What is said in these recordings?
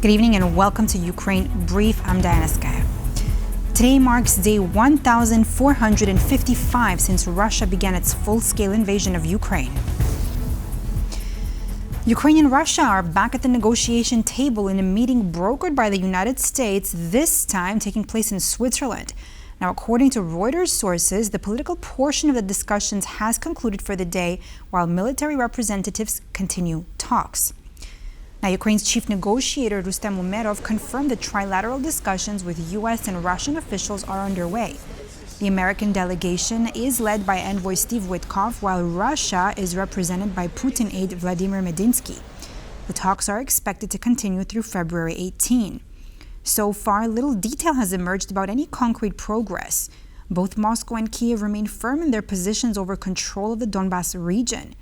Good evening and welcome to Ukraine Brief. I'm Ilskyi. Today marks day 1,455 since Russia began its full-scale invasion of Ukraine. Ukraine and Russia are back at the negotiation table in a meeting brokered by the United States, this time taking place in Switzerland. Now, according to Reuters sources, the political portion of the discussions has concluded for the day, while military representatives continue talks. Now, Ukraine's chief negotiator, Rustem Umerov, confirmed that trilateral discussions with U.S. and Russian officials are underway. The American delegation is led by envoy Steve Witkoff, while Russia is represented by Putin aide Vladimir Medinsky. The talks are expected to continue through February 18. So far, little detail has emerged about any concrete progress. Both Moscow and Kiev remain firm in their positions over control of the Donbas region.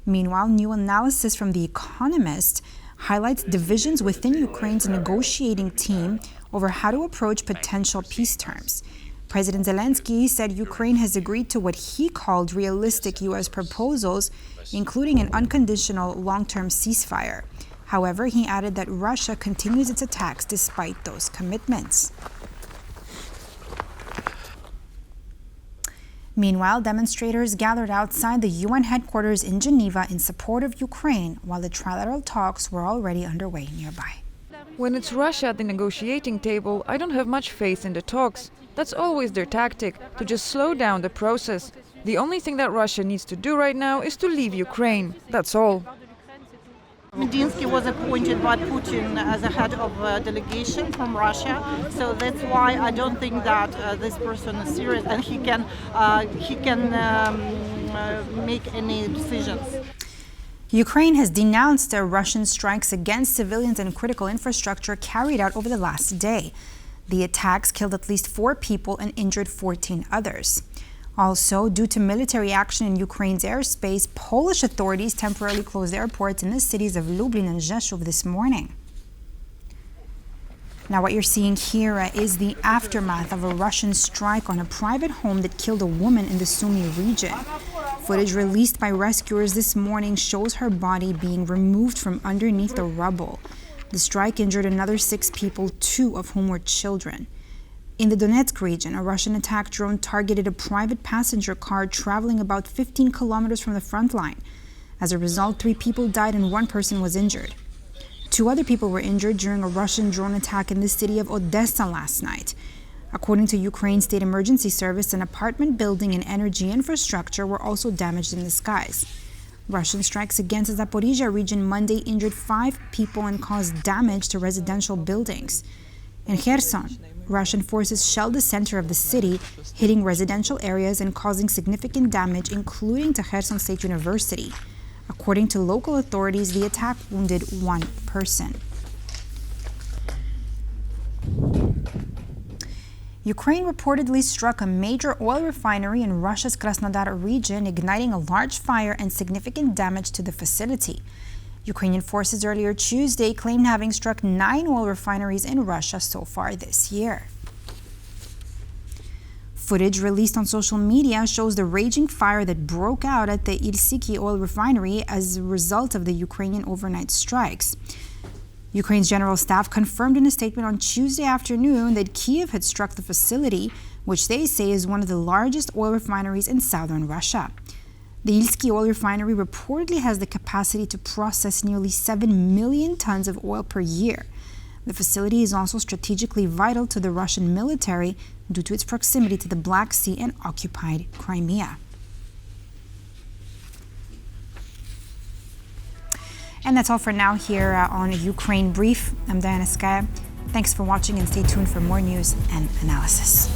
Meanwhile, new analysis from The Economist highlights divisions within Ukraine's negotiating team over how to approach potential peace terms. President Zelenskyy said Ukraine has agreed to what he called realistic U.S. proposals, including an unconditional long-term ceasefire. However, he added that Russia continues its attacks despite those commitments. Meanwhile, demonstrators gathered outside the UN headquarters in Geneva in support of Ukraine, while the trilateral talks were already underway nearby. When it's Russia at the negotiating table, I don't have much faith in the talks. That's always their tactic, to just slow down the process. The only thing that Russia needs to do right now is to leave Ukraine. That's all. Medinsky was appointed by Putin as a head of a delegation from Russia, so that's why I don't think that this person is serious and he can make any decisions. Ukraine has denounced the Russian strikes against civilians and critical infrastructure carried out over the last day. The attacks killed at least 4 people and injured 14 others. Also, due to military action in Ukraine's airspace, Polish authorities temporarily closed airports in the cities of Lublin and Rzeszów this morning. Now, what you're seeing here is the aftermath of a Russian strike on a private home that killed a woman in the Sumy region. Footage released by rescuers this morning shows her body being removed from underneath the rubble. The strike injured another 6 people, 2 of whom were children. In the Donetsk region, a Russian attack drone targeted a private passenger car traveling about 15 kilometers from the front line. As a result, 3 people died and 1 person was injured. 2 other people were injured during a Russian drone attack in the city of Odessa last night. According to Ukraine's State Emergency Service, an apartment building and energy infrastructure were also damaged in the skies. Russian strikes against the Zaporizhia region Monday injured 5 people and caused damage to residential buildings. In Kherson, Russian forces shelled the center of the city, hitting residential areas and causing significant damage, including to Kherson State University. According to local authorities, the attack wounded 1 person. Ukraine reportedly struck a major oil refinery in Russia's Krasnodar region, igniting a large fire and significant damage to the facility. Ukrainian forces earlier Tuesday claimed having struck 9 oil refineries in Russia so far this year. Footage released on social media shows the raging fire that broke out at the Ilskyi oil refinery as a result of the Ukrainian overnight strikes. Ukraine's general staff confirmed in a statement on Tuesday afternoon that Kiev had struck the facility, which they say is one of the largest oil refineries in southern Russia. The Ilskyi oil refinery reportedly has the capacity to process nearly 7 million tons of oil per year. The facility is also strategically vital to the Russian military due to its proximity to the Black Sea and occupied Crimea. And that's all for now here on Ukraine Brief. I'm Ilskyi. Thanks for watching and stay tuned for more news and analysis.